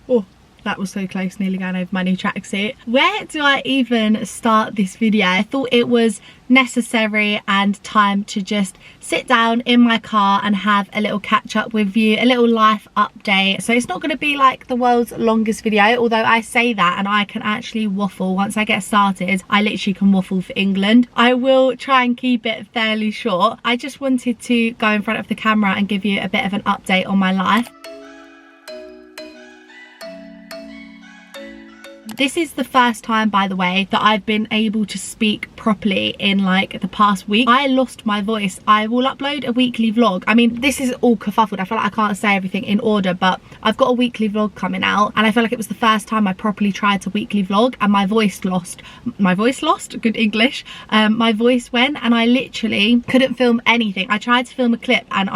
Oh, that was so close, nearly going over my new tracksuit. Where do I even start this video? I thought it was necessary and time to just sit down in my car and have a little catch up with you, a little life update. So it's not going to be like the world's longest video, although I say that and I can actually waffle. Once I get started, I literally can waffle for England. I will try and keep it fairly short. I just wanted to go in front of the camera and give you a bit of an update on my life. This is the first time, by the way, that I've been able to speak properly in like the past week. I lost my voice. I will upload a weekly vlog. I mean, this is all kerfuffled. I feel like I can't say everything in order, but I've got a weekly vlog coming out and I feel like it was the first time I properly tried to weekly vlog and my voice lost. Good English. My voice went and I literally couldn't film anything. I tried to film a clip and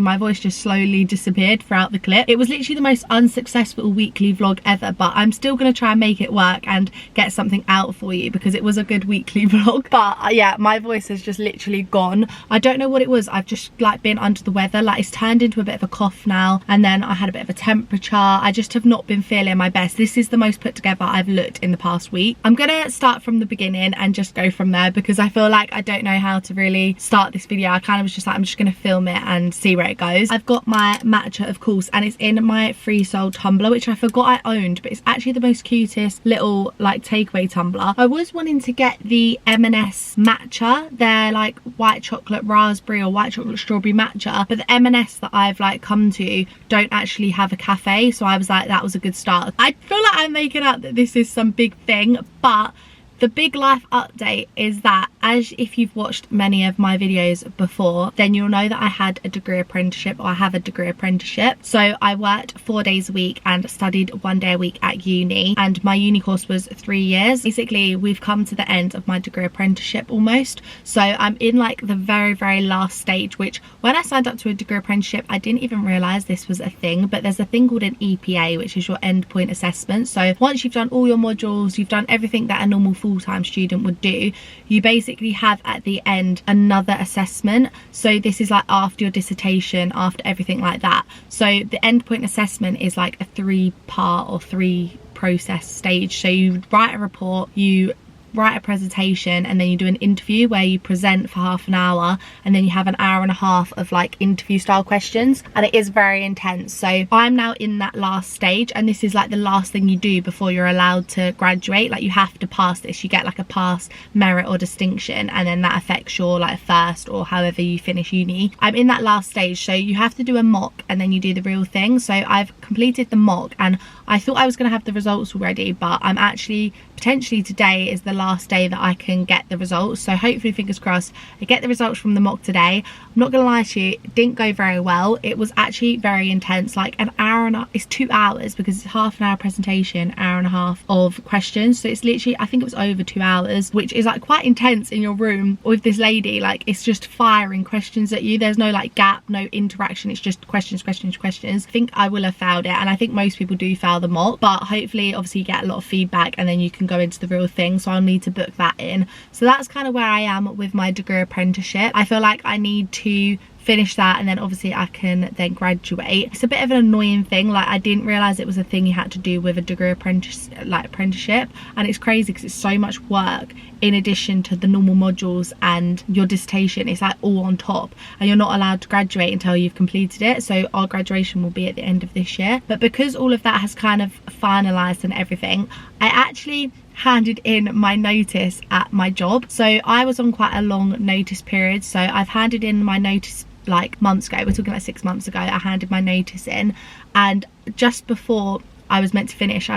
my voice just slowly disappeared throughout the clip. It was literally the most unsuccessful weekly vlog ever, but I'm still going to try and make it work and get something out for you because it was a good weekly vlog. But yeah, my voice has just literally gone. I don't know what it was. I've just like been under the weather. Like it's turned into a bit of a cough now, and then I had a bit of a temperature. I just have not been feeling my best. This is the most put together I've looked in the past week. I'm gonna start from the beginning and just go from there because I feel like I don't know how to really start this video. I kind of was just like, I'm just gonna film it and see where it goes. I've got my matcha, of course, and it's in my free soul tumbler, which I forgot I owned, but it's actually the most cutest little like takeaway tumbler. I was wanting to get the M&S matcha. They're like white chocolate raspberry or white chocolate strawberry matcha, but the M&S that I've like come to don't actually have a cafe, so I was like, that was a good start. I feel like I'm making out that this is some big thing, but the big life update is that, as if you've watched many of my videos before, then you'll know that I had a degree apprenticeship, or I have a degree apprenticeship. So I worked 4 days a week and studied 1 day a week at uni, and my uni course was 3 years. Basically, we've come to the end of my degree apprenticeship almost. So I'm in like the very, very last stage, which when I signed up to a degree apprenticeship, I didn't even realise this was a thing, but there's a thing called an EPA, which is your endpoint assessment. So once you've done all your modules, you've done everything that a normal full-time student would do, you basically have at the end another assessment. So this is like after your dissertation, after everything like that. So the endpoint assessment is like a 3-part or 3 process stage. So you write a report, you write a presentation, and then you do an interview where you present for half an hour, and then you have an hour and a half of like interview style questions, and it is very intense. So I'm now in that last stage, and this is like the last thing you do before you're allowed to graduate. Like you have to pass this, you get like a pass, merit or distinction, and then that affects your like first or however you finish uni. I'm in that last stage, so you have to do a mock and then you do the real thing. So I've completed the mock and I thought I was going to have the results already, but I'm actually potentially today is the last day that I can get the results. So hopefully, fingers crossed, I get the results from the mock today. I'm not gonna lie to you, it didn't go very well. It was actually very intense, like an hour and it's 2 hours because it's half an hour presentation, hour and a half of questions. So it's literally, I think it was over 2 hours, which is like quite intense in your room with this lady. Like it's just firing questions at you. There's no like gap, no interaction. It's just questions. I think I will have failed it, and I think most people do fail the mock, but hopefully obviously you get a lot of feedback and then you can go into the real thing. So I'll need to book that in. So that's kind of where I am with my degree apprenticeship. I feel like I need to finish that and then obviously I can then graduate. It's a bit of an annoying thing, like I didn't realize it was a thing you had to do with a degree apprenticeship, and it's crazy because it's so much work in addition to the normal modules and your dissertation. It's like all on top, and you're not allowed to graduate until you've completed it. So our graduation will be at the end of this year, but because all of that has kind of finalized and everything, I actually handed in my notice at my job. So I was on quite a long notice period, so I've handed in my notice like months ago. We're talking like 6 months ago. I handed my notice in, and just before I was meant to finish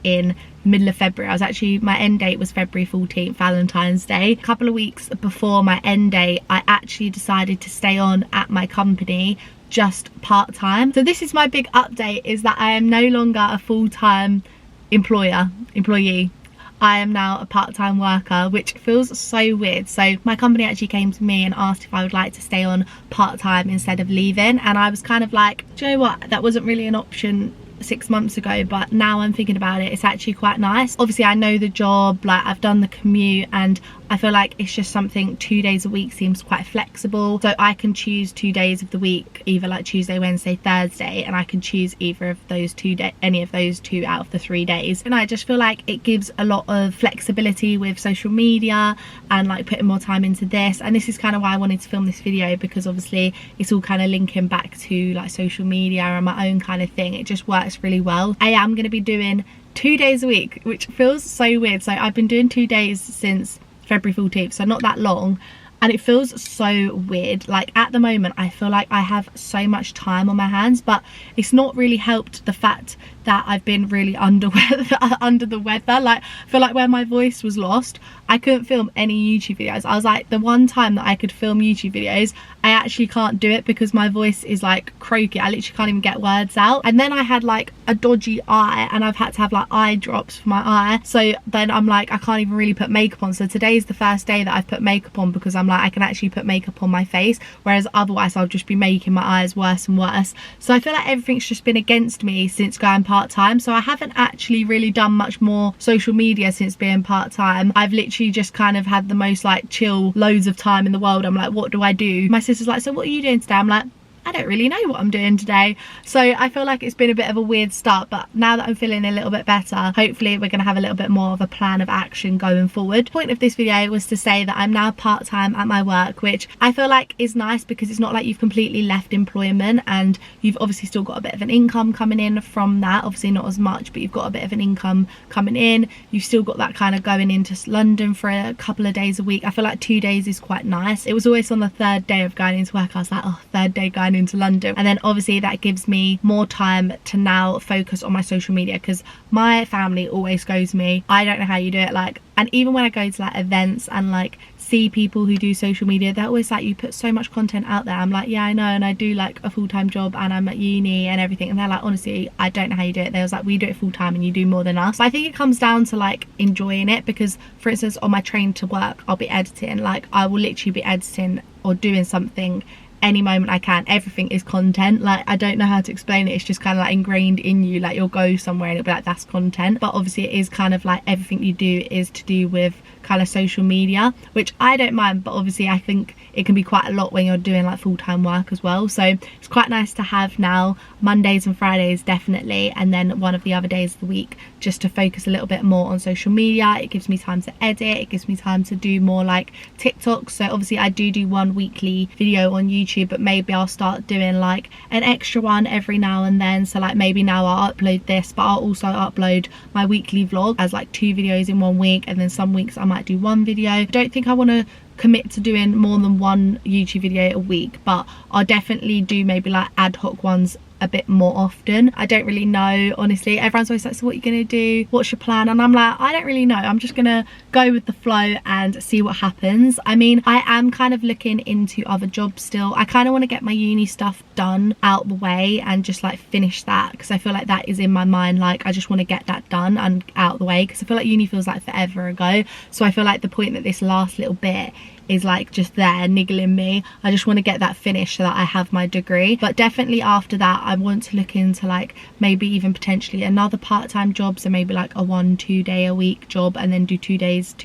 in the middle of February. My end date was February 14th, Valentine's Day. A couple of weeks before my end date, I actually decided to stay on at my company just part-time. So this is my big update, is that I am no longer a full-time employee. I am now a part-time worker, which feels so weird. So my company actually came to me and asked if I would like to stay on part-time instead of leaving, and I was kind of like, do you know what, that wasn't really an option 6 months ago, but now I'm thinking about it, it's actually quite nice. Obviously I know the job, like I've done the commute, and I feel like it's just something 2 days a week seems quite flexible, so I can choose 2 days of the week, either like Tuesday, Wednesday, Thursday, and I can choose either of those any of those 2 out of the 3 days. And I just feel like it gives a lot of flexibility with social media and like putting more time into this. And this is kind of why I wanted to film this video, because obviously it's all kind of linking back to like social media and my own kind of thing. It just works really well. I am going to be doing 2 days a week, which feels so weird. So I've been doing 2 days since February 14th, so not that long, and it feels so weird. Like at the moment I feel like I have so much time on my hands, but it's not really helped the fact that I've been really under the weather. Like I feel like when my voice was lost, I couldn't film any YouTube videos. I was like, the one time that I could film YouTube videos, I actually can't do it because my voice is like croaky. I literally can't even get words out. And then I had like a dodgy eye, and I've had to have like eye drops for my eye, so then I'm like, I can't even really put makeup on. So today's the first day that I've put makeup on, because I'm like, I can actually put makeup on my face, whereas otherwise I'll just be making my eyes worse and worse. So I feel like everything's just been against me since going part-time. So I haven't actually really done much more social media since being part-time. I've literally just kind of had the most like chill, loads of time in the world. I'm like, what do I do? My sister's like, so what are you doing today? I'm like, I don't really know what I'm doing today. So I feel like it's been a bit of a weird start, but now that I'm feeling a little bit better, hopefully we're going to have a little bit more of a plan of action going forward. The point of this video was to say that I'm now part-time at my work, which I feel like is nice, because it's not like you've completely left employment, and you've obviously still got a bit of an income coming in from that. Obviously not as much, but you've got a bit of an income coming in. You've still got that kind of going into London for a couple of days a week. I feel like 2 days is quite nice. It was always on the 3rd day of going into work, I was like, oh, 3rd day going into London. And then obviously that gives me more time to now focus on my social media, because my family always goes to me, I don't know how you do it. Like, and even when I go to like events and like see people who do social media, they're always like, you put so much content out there. I'm like, yeah, I know, and I do like a full-time job and I'm at uni and everything. And they're like, honestly, I don't know how you do it. They was like, we do it full-time and you do more than us. But I think it comes down to like enjoying it, because for instance on my train to work, I'll be editing. Like I will literally be editing or doing something any moment I can. Everything is content. Like I don't know how to explain it. It's just kind of like ingrained in you. Like you'll go somewhere and it'll be like, that's content. But obviously it is kind of like everything you do is to do with kind of social media, which I don't mind, but obviously I think it can be quite a lot when you're doing like full-time work as well. So it's quite nice to have now Mondays and Fridays definitely, and then one of the other days of the week just to focus a little bit more on social media. It gives me time to edit, it gives me time to do more like TikToks. So obviously I do one weekly video on YouTube, but maybe I'll start doing like an extra one every now and then. So like maybe now I'll upload this, but I'll also upload my weekly vlog as like 2 videos in 1 week, and then some weeks I might do 1 video. I don't think I want to commit to doing more than 1 YouTube video a week, but I'll definitely do maybe like ad hoc ones a bit more often. I don't really know, honestly. Everyone's always like, so what are you gonna do, what's your plan? And I'm like, I don't really know. I'm just gonna go with the flow and see what happens. I mean, I am kind of looking into other jobs still. I kind of want to get my uni stuff done out the way and just like finish that, because I feel like that is in my mind. Like I just want to get that done and out the way, because I feel like uni feels like forever ago. So I feel like the point that this last little bit is like just there niggling me. I just want to get that finished so that I have my degree. But definitely after that I want to look into like maybe even potentially another part-time job, so maybe like a 1-2 day a week job, and then do 2 days,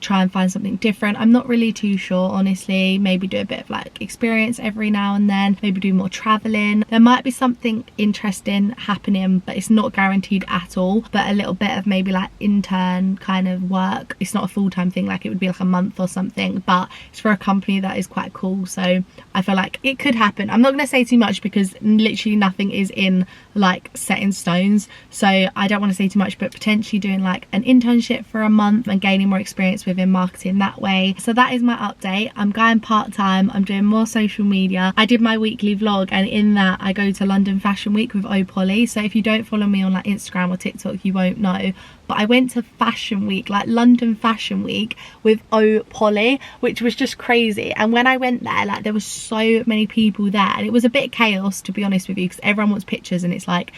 try and find something different. I'm not really too sure, honestly. Maybe do a bit of like experience every now and then, maybe do more traveling. There might be something interesting happening, but it's not guaranteed at all. But a little bit of maybe like intern kind of work. It's not a full-time thing, like it would be like a month or something, but it's for a company that is quite cool. So I feel like it could happen. I'm not going to say too much because literally nothing is in like set in stones, so I don't want to say too much, but potentially doing like an internship for a month and gaining more experience within marketing that way. So that is my update. I'm going part-time, I'm doing more social media. I did my weekly vlog, and in that I go to London Fashion Week with Polly. So if you don't follow me on like Instagram or TikTok, you won't know, but I went to Fashion Week, like London Fashion Week with Polly, which was just crazy. And when I went there, like there was so many people there, and it was a bit chaos to be honest with you, because everyone wants pictures, and it's like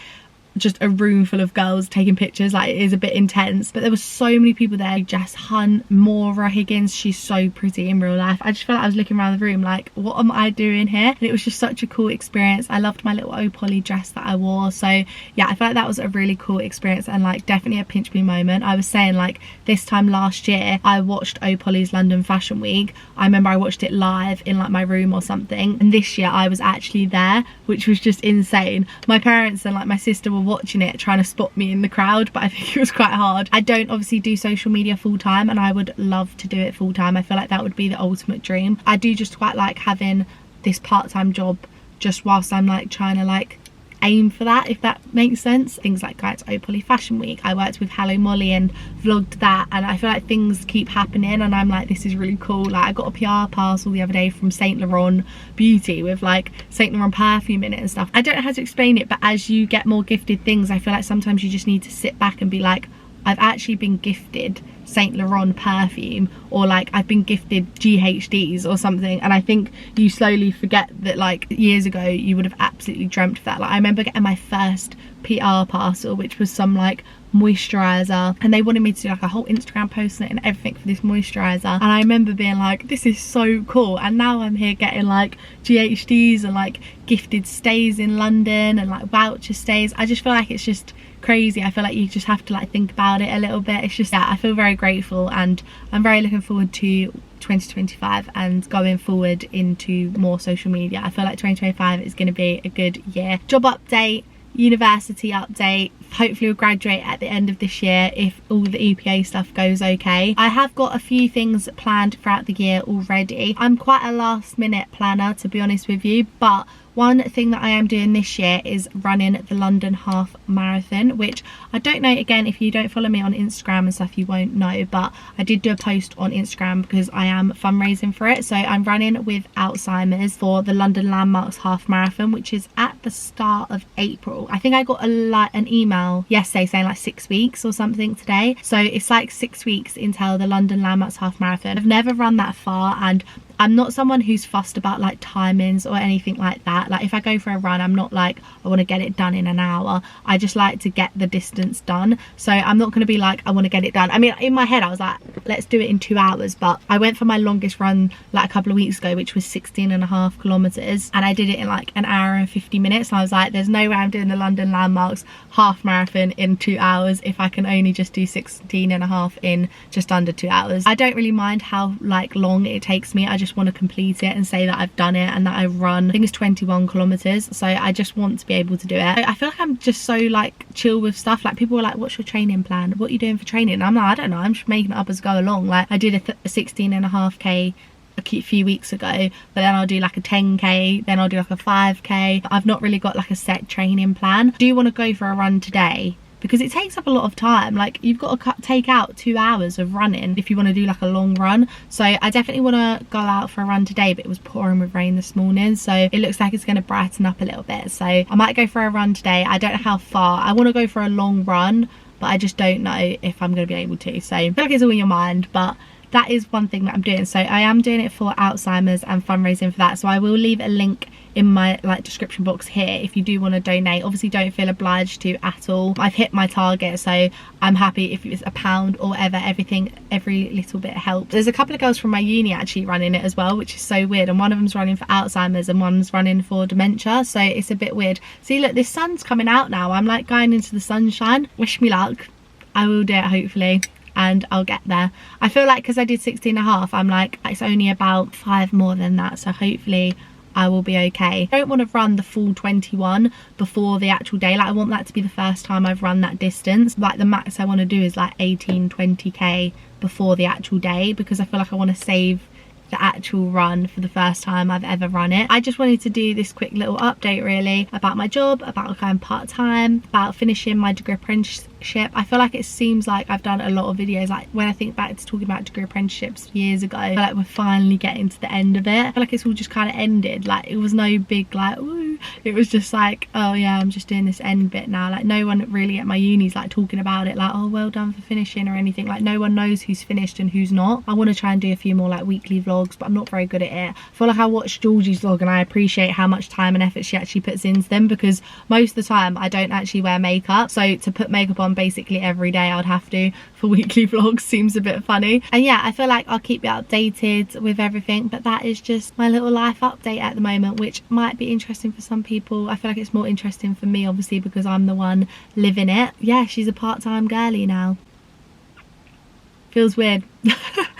just a room full of girls taking pictures. Like, it is a bit intense, but there were so many people there. Jess Hunt, Maura Higgins, she's so pretty in real life. I just felt like I was looking around the room like, what am I doing here? And it was just such a cool experience. I loved my little Opoly dress that I wore. So yeah, I felt like that was a really cool experience, and like definitely a pinch me moment. I was saying, like, this time last year I watched Opoly's London Fashion Week. I remember I watched it live in like my room or something, and this year I was actually there, which was just insane. My parents and like my sister were watching it, trying to spot me in the crowd, but I think it was quite hard. I don't obviously do social media full time, and I would love to do it full time. I feel like that would be the ultimate dream. I do just quite like having this part-time job just whilst I'm like trying to like aim for that, if that makes sense. Things like going to Opoly Fashion Week, I worked with Hello Molly and vlogged that, and I feel like things keep happening and I'm like, this is really cool. Like, I got a PR parcel the other day from Saint Laurent Beauty with like Saint Laurent perfume in it and stuff. I don't know how to explain it, but as you get more gifted things, I feel like sometimes you just need to sit back and be like, I've actually been gifted Saint Laurent perfume, or like I've been gifted GHDs or something. And I think you slowly forget that like years ago you would have absolutely dreamt of that. Like, I remember getting my first PR parcel, which was some like moisturizer, and they wanted me to do like a whole Instagram post on it and everything for this moisturizer, and I remember being like, this is so cool. And now I'm here getting like GHDs and like gifted stays in London and like voucher stays. I just feel like it's just crazy. I feel like you just have to like think about it a little bit. It's just, yeah, I feel very grateful, and I'm very looking forward to 2025 and going forward into more social media. I feel like 2025 is going to be a good year. Job update, university update. Hopefully we'll graduate at the end of this year if all the EPA stuff goes okay. I have got a few things planned throughout the year already. I'm quite a last minute planner, to be honest with you, but one thing that I am doing this year is running the London Half Marathon, which I don't know, again, if you don't follow me on Instagram and stuff, you won't know, but I did do a post on Instagram because I am fundraising for it. So I'm running with Alzheimer's for the London Landmarks Half Marathon, which is at the start of April. I think I got an email yesterday saying like 6 weeks or something today. So it's like 6 weeks until the London Landmarks Half Marathon. I've never run that far, and I'm not someone who's fussed about like timings or anything like that. Like, if I go for a run, I'm not like, I want to get it done in an hour. I just like to get the distance done. So I'm not going to be like, I want to get it done. I mean, in my head I was like, let's do it in 2 hours, but I went for my longest run like a couple of weeks ago, which was 16.5 kilometers, and I did it in like an hour and 50 minutes. And I was like, there's no way I'm doing the London Landmarks Half Marathon in 2 hours if I can only just do 16.5 in just under 2 hours. I don't really mind how like long it takes me. I just want to complete it and say that I've done it and that I run, I think it's 21 kilometers, so I just want to be able to do it. I feel like I'm just so like chill with stuff. Like, people were like, what's your training plan, what are you doing for training? And I'm like, I don't know, I'm just making it up as I go along. Like, I did a 16.5k a few weeks ago, but then I'll do like a 10k, then I'll do like a 5k. I've not really got like a set training plan. Do you want to go for a run today? Because it takes up a lot of time. Like, you've got to take out 2 hours of running if you want to do like a long run. So I definitely want to go out for a run today, but it was pouring with rain this morning, so it looks like it's going to brighten up a little bit. So I might go for a run today. I don't know how far. I want to go for a long run, but I just don't know if I'm going to be able to. So I feel like it's all in your mind, but that is one thing that I'm doing. So I am doing it for Alzheimer's and fundraising for that. So I will leave a link in my like description box here if you do want to donate. Obviously don't feel obliged to at all. I've hit my target, so I'm happy if it's £1 or whatever. Every little bit helps. There's a couple of girls from my uni actually running it as well, which is so weird, and one of them's running for Alzheimer's and one's running for dementia, so it's a bit weird. See, look, this sun's coming out now. I'm like going into the sunshine. Wish me luck. I will do it, hopefully, and I'll get there. I feel like because I did 16.5, I'm like, it's only about 5 more than that, so hopefully I will be okay. I don't want to run the full 21 before the actual day. Like, I want that to be the first time I've run that distance. Like, the max I want to do is like 18-20k before the actual day, because I feel like I want to save the actual run for the first time I've ever run it. I just wanted to do this quick little update really about my job, about going part-time, about finishing my degree apprenticeship. I feel like it seems like I've done a lot of videos, like when I think back to talking about degree apprenticeships years ago, I feel like we're finally getting to the end of it. I feel like it's all just kind of ended. Like, it was no big like woo, it was just like, oh yeah, I'm just doing this end bit now. Like, no one really at my uni's like talking about it like, oh, well done for finishing or anything. Like, no one knows who's finished and who's not. I want to try and do a few more like weekly vlogs vlogs, but I'm not very good at it. I feel like I watch Georgie's vlog and I appreciate how much time and effort she actually puts into them, because most of the time I don't actually wear makeup, so to put makeup on basically every day I'd have to for weekly vlogs seems a bit funny. And yeah, I feel like I'll keep you updated with everything, but that is just my little life update at the moment, which might be interesting for some people. I feel like it's more interesting for me, obviously, because I'm the one living it. Yeah, she's a part-time girly now. Feels weird.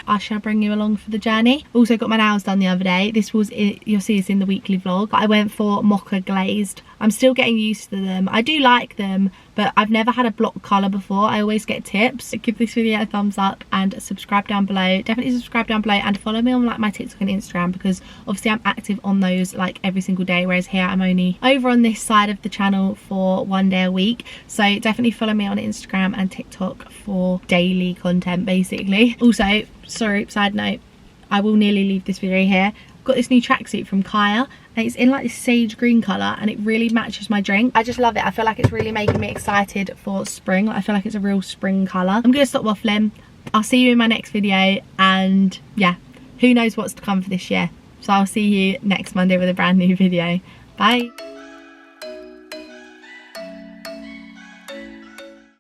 I shall bring you along for the journey. Also got my nails done the other day. This was it, you'll see this in the weekly vlog. I went for mocha glazed. I'm still getting used to them. I do like them, but I've never had a block colour before. I always get tips. Give this video a thumbs up and subscribe down below. Definitely subscribe down below and follow me on like my TikTok and Instagram, because obviously I'm active on those like every single day, whereas here I'm only over on this side of the channel for 1 day a week. So definitely follow me on Instagram and TikTok for daily content basically. Also, sorry, side note, I will nearly leave this video here. I've got this new tracksuit from Kaya and it's in like this sage green colour and it really matches my drink. I just love it. I feel like it's really making me excited for spring. I feel like it's a real spring colour. I'm gonna stop waffling. I'll see you in my next video, and yeah, who knows what's to come for this year. So I'll see you next Monday with a brand new video. Bye.